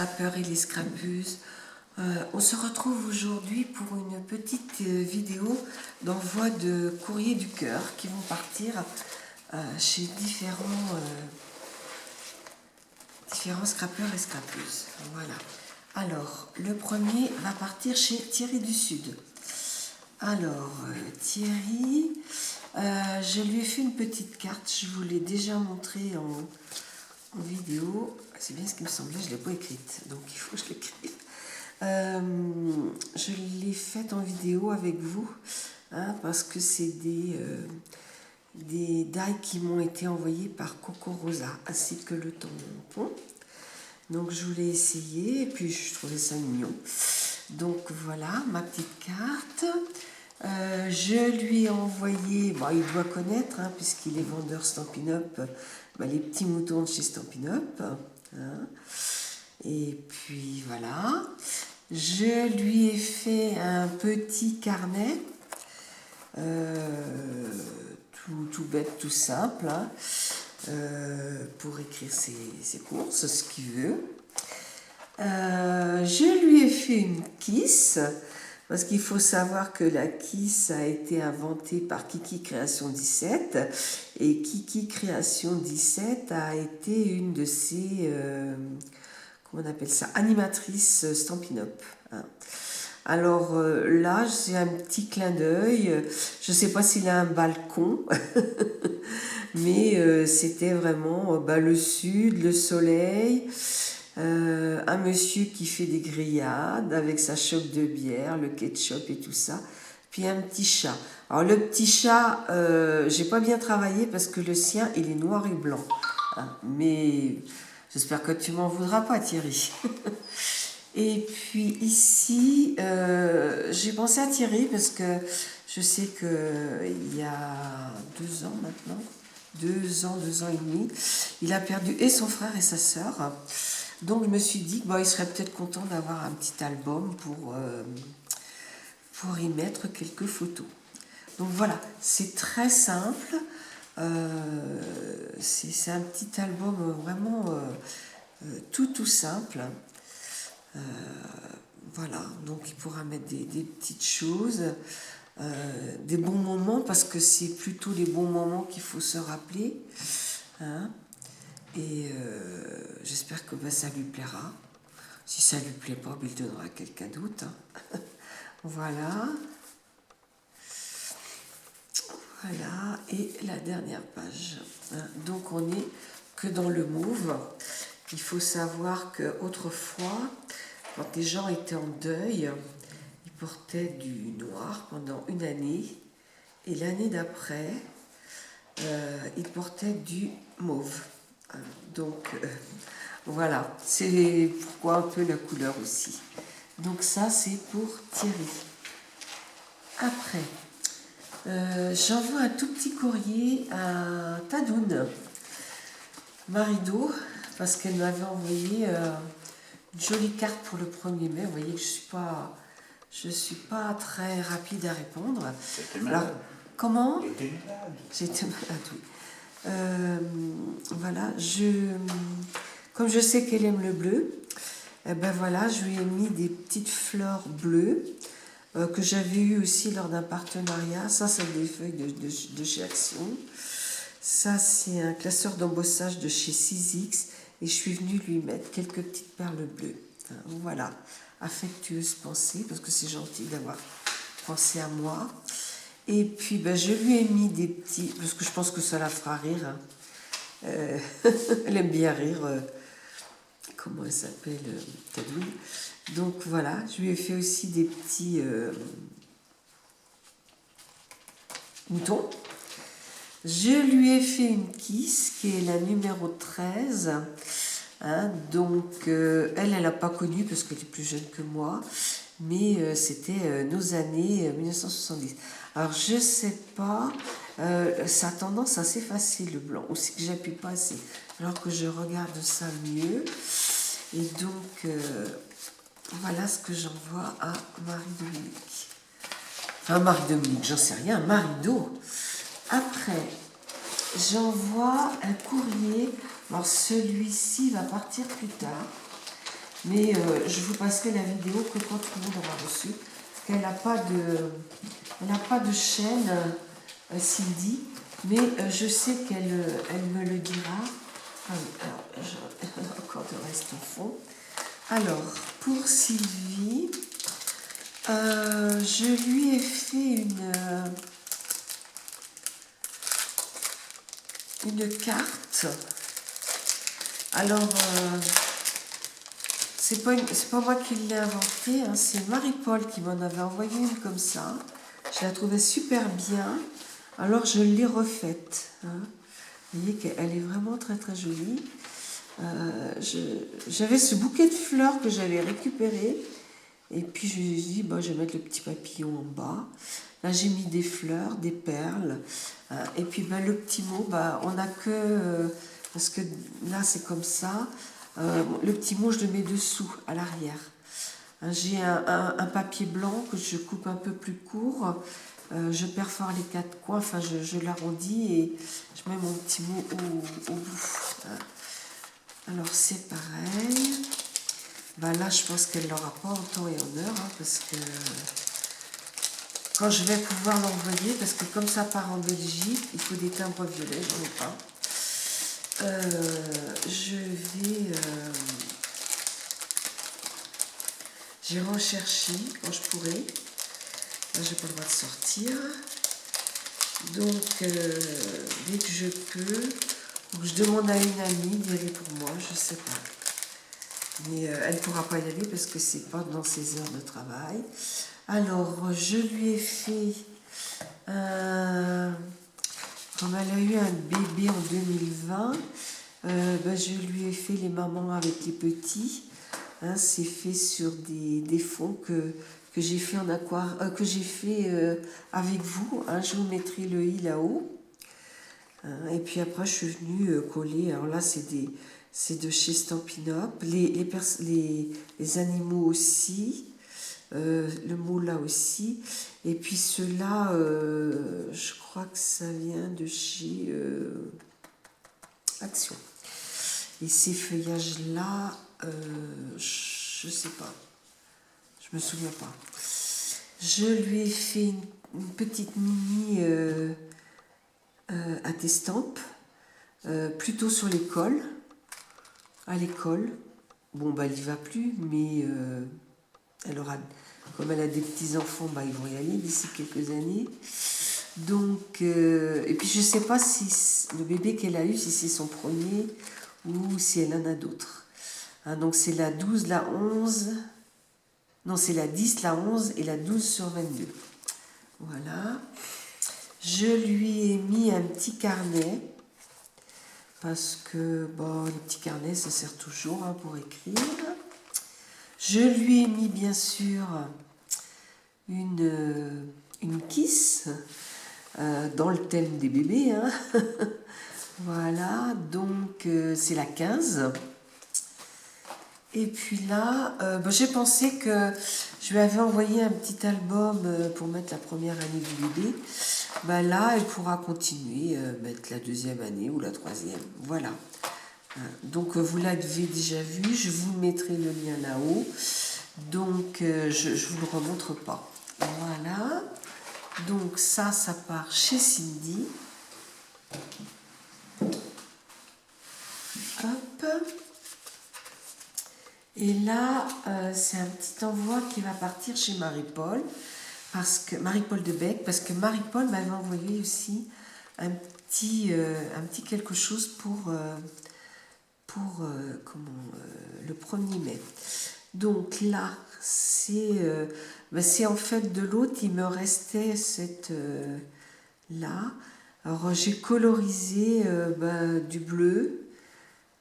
Scrapeurs et les scrapeuses. On se retrouve aujourd'hui pour une petite vidéo d'envoi de courrier du cœur qui vont partir chez différents scrapeurs et scrapeuses. Voilà. Alors, le premier va partir chez Thierry du Sud. Alors, Thierry, je lui ai fait une petite carte, je vous l'ai déjà montrée en vidéo. C'est bien ce qui me semblait, je ne l'ai pas écrite, donc il faut que je l'écrive. Je l'ai faite en vidéo avec vous, hein, parce que c'est des die qui m'ont été envoyés par Coco Rosa, ainsi que le tampon. Donc je voulais essayer, et puis je trouvais ça mignon. Donc voilà, ma petite carte. Je lui ai envoyé, bon, il doit connaître, hein, puisqu'il est vendeur Stampin' Up, les petits moutons de chez Stampin' Up. Hein. Et puis voilà. Je lui ai fait un petit carnet, tout bête, tout simple, hein, pour écrire ses courses, ce qu'il veut. Je lui ai fait une kiss, parce qu'il faut savoir que la kiss a été inventée par Kiki Création 17, et Kiki Création 17 a été une de ses, comment on appelle ça, animatrices Stampin' Up. Hein. Alors là, c'est un petit clin d'œil, je ne sais pas s'il a un balcon, mais c'était vraiment le sud, le soleil, un monsieur qui fait des grillades avec sa chope de bière, le ketchup et tout ça, puis un petit chat. Alors le petit chat, j'ai pas bien travaillé parce que le sien, il est noir et blanc. Hein, mais j'espère que tu m'en voudras pas, Thierry. Et puis ici, j'ai pensé à Thierry parce que je sais qu'il y a 2 ans maintenant, 2 ans et demi, il a perdu et son frère et sa sœur. Donc je me suis dit qu'il serait peut-être content d'avoir un petit album pour y mettre quelques photos. Donc voilà, c'est très simple. C'est un petit album vraiment tout simple. Voilà, donc il pourra mettre des petites choses, des bons moments, parce que c'est plutôt les bons moments qu'il faut se rappeler. Hein. Et j'espère que ça lui plaira. Si ça lui plaît pas, il le donnera à quelqu'un d'autre. Hein. Voilà. Voilà, et la dernière page. Hein. Donc on n'est que dans le mauve. Il faut savoir qu'autrefois, quand les gens étaient en deuil, ils portaient du noir pendant une année, et l'année d'après, ils portaient du mauve. Donc voilà, c'est pourquoi un peu la couleur aussi. Donc ça, c'est pour Thierry. Après, j'envoie un tout petit courrier à Tadoun, Marido, parce qu'elle m'avait envoyé une jolie carte pour le 1er mai. Vous voyez que je suis pas très rapide à répondre. J'étais malade. Alors, comment? J'étais malade. J'étais malade, oui. Voilà, comme je sais qu'elle aime le bleu, voilà, je lui ai mis des petites fleurs bleues que j'avais eues aussi lors d'un partenariat. Ça, c'est des feuilles de chez Action. Ça, c'est un classeur d'embossage de chez 6X, et je suis venue lui mettre quelques petites perles bleues. Voilà, affectueuse pensée, parce que c'est gentil d'avoir pensé à moi. Et puis, je lui ai mis des petits, parce que je pense que ça la fera rire. Hein. Elle aime bien rire. Comment elle s'appelle, Tadoun. Donc voilà, je lui ai fait aussi des petits moutons. Je lui ai fait une kiss qui est la numéro 13. Hein, donc elle n'a pas connu parce qu'elle est plus jeune que moi, mais c'était nos années 1970. Alors je sais pas, ça a tendance à s'effacer le blanc, ou c'est que j'appuie pas assez, alors que je regarde ça mieux. Et donc voilà ce que j'envoie à Marie-Dominique. Enfin Marie-Dominique, j'en sais rien, Marie-Do. Après, j'envoie un courrier. Alors celui-ci va partir plus tard. Mais je vous passerai la vidéo que quand tout le monde aura reçu. Elle n'a pas de chaîne, Cindy, mais je sais elle me le dira. Ah oui, alors, encore de reste au fond. Alors, pour Sylvie, je lui ai fait une carte. Alors, c'est pas moi qui l'ai inventée, hein, c'est Marie-Paul qui m'en avait envoyé une comme ça. Je la trouvais super bien, alors je l'ai refaite. Hein. Vous voyez qu'elle est vraiment très très jolie. J'avais ce bouquet de fleurs que j'avais récupéré, et puis je me suis dit, bah, je vais mettre le petit papillon en bas. Là, j'ai mis des fleurs, des perles, et puis bah, le petit mot, bah, on n'a que, parce que là c'est comme ça, le petit mot, je le mets dessous, à l'arrière. J'ai un papier blanc que je coupe un peu plus court, je perfore les quatre coins, enfin je l'arrondis et je mets mon petit mot au bout. Alors c'est pareil. Bah là je pense qu'elle l'aura pas en temps et en heure, hein, parce que quand je vais pouvoir l'envoyer, parce que comme ça part en Belgique, il faut des timbres violets, j'en ai pas. J'ai recherché quand je pourrai. Là, j'ai pas le droit de sortir. Donc, dès que je peux, ou je demande à une amie d'y aller pour moi, je sais pas. Mais elle ne pourra pas y aller parce que c'est pas dans ses heures de travail. Alors, je lui ai fait comme elle a eu un bébé en 2020, ben, je lui ai fait les mamans avec les petits. Hein, c'est fait sur des fonds que j'ai fait en que j'ai fait avec vous. Hein, je vous mettrai le i là-haut. Hein, et puis après, je suis venue coller. Alors là, c'est de chez Stampin' Up. Les animaux aussi. Le mot là aussi. Et puis ceux-là, je crois que ça vient de chez Action. Et ces feuillages-là, je sais pas. Je me souviens pas. Je lui ai fait une petite mini à t'estampe, plutôt sur l'école. À l'école. Bon, bah, elle y va plus, mais elle aura, comme elle a des petits-enfants, bah, ils vont y aller d'ici quelques années. Donc, et puis je sais pas si le bébé qu'elle a eu, si c'est son premier ou si elle en a d'autres. Hein, donc c'est la 12, la 11, non c'est la 10, la 11 et la 12 sur 22. Voilà. Je lui ai mis un petit carnet, parce que bon, les petits carnets ça sert toujours, hein, pour écrire. Je lui ai mis bien sûr une kiss, dans le thème des bébés. Hein. Voilà, donc c'est la 15. Et puis là, ben, j'ai pensé que je lui avais envoyé un petit album pour mettre la première année du bébé. Ben là, elle pourra continuer, mettre la deuxième année ou la troisième. Voilà. Donc vous l'avez déjà vu, je vous mettrai le lien là-haut. Donc je ne vous le remontre pas. Voilà. Donc ça part chez Cindy. Hop. Et là, c'est un petit envoi qui va partir chez Marie-Paul, Marie-Paul de Bec, parce que Marie-Paul m'avait envoyé aussi un petit quelque chose pour le 1er mai. Donc là, c'est en fait de l'autre, il me restait cette là. Alors j'ai colorisé du bleu.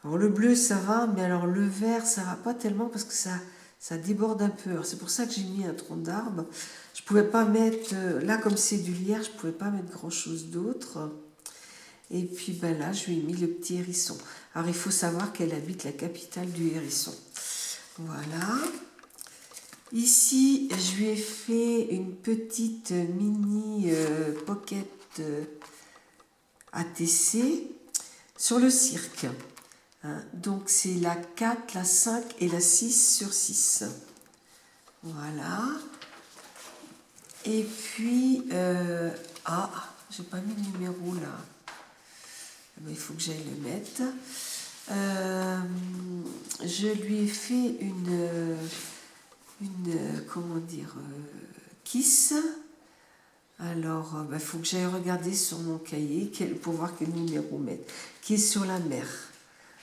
Alors le bleu ça va, mais alors le vert ça va pas tellement parce que ça déborde un peu. C'est pour ça que j'ai mis un tronc d'arbre. Je pouvais pas mettre, là comme c'est du lierre, je pouvais pas mettre grand chose d'autre. Et puis ben là, je lui ai mis le petit hérisson. Alors il faut savoir qu'elle habite la capitale du hérisson. Voilà. Ici, je lui ai fait une petite mini pocket ATC sur le cirque. Hein. Donc c'est la 4, la 5 et la 6 sur 6. Voilà. Et puis, j'ai pas mis le numéro là. Il faut que j'aille le mettre. Je lui ai fait comment dire, kiss. Alors, il faut que j'aille regarder sur mon cahier pour voir quel numéro mettre. Qui est sur la mer.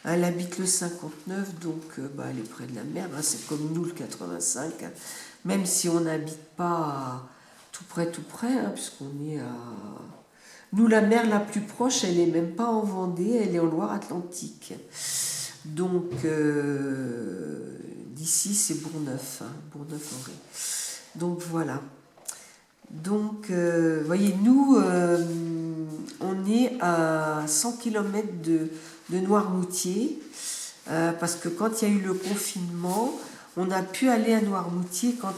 Elle habite le 59, donc elle est près de la mer. Hein, c'est comme nous le 85. Hein, même si on n'habite pas tout près, hein, puisqu'on est à... Nous, la mer la plus proche, elle n'est même pas en Vendée, elle est en Loire-Atlantique. Donc, d'ici, c'est Bourgneuf, hein, Bourgneuf-en-Ré. Donc, voilà. Donc, voyez, nous, on est à 100 km de Noirmoutier, parce que quand il y a eu le confinement, on a pu aller à Noirmoutier quand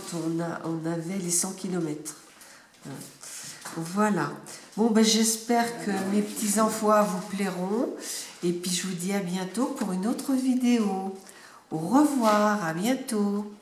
on avait les 100 km. Voilà. Bon, j'espère que mes petits-enfants vous plairont. Et puis, je vous dis à bientôt pour une autre vidéo. Au revoir, à bientôt.